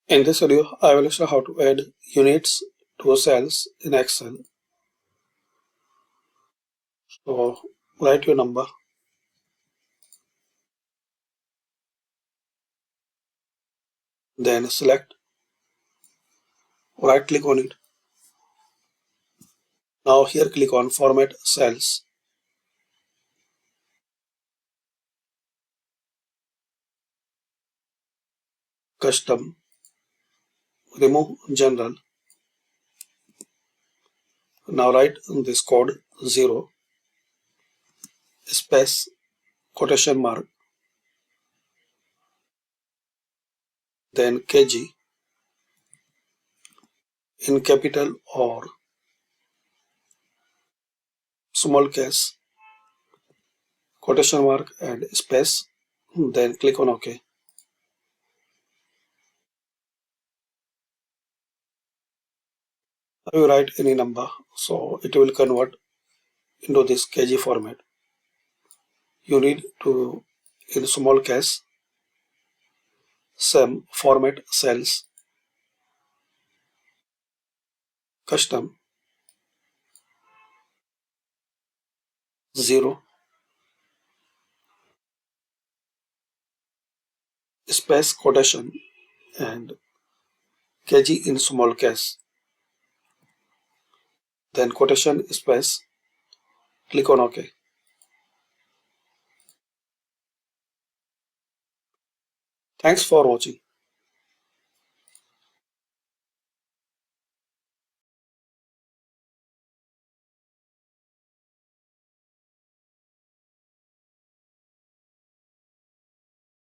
In this video, I will show how to add units to cells in Excel. So, write your number, then select, right click on it. Now here click on Format Cells. Custom, remove General. Now write this code 0 space quotation mark, then kg in capital or small case, quotation mark and space, then click on OK. Now you write any number, so it will convert into this kg format. You need to, in small case, same format cells, custom 0 space quotation and kg in small case, then quotation space, click on OK. Thanks for watching.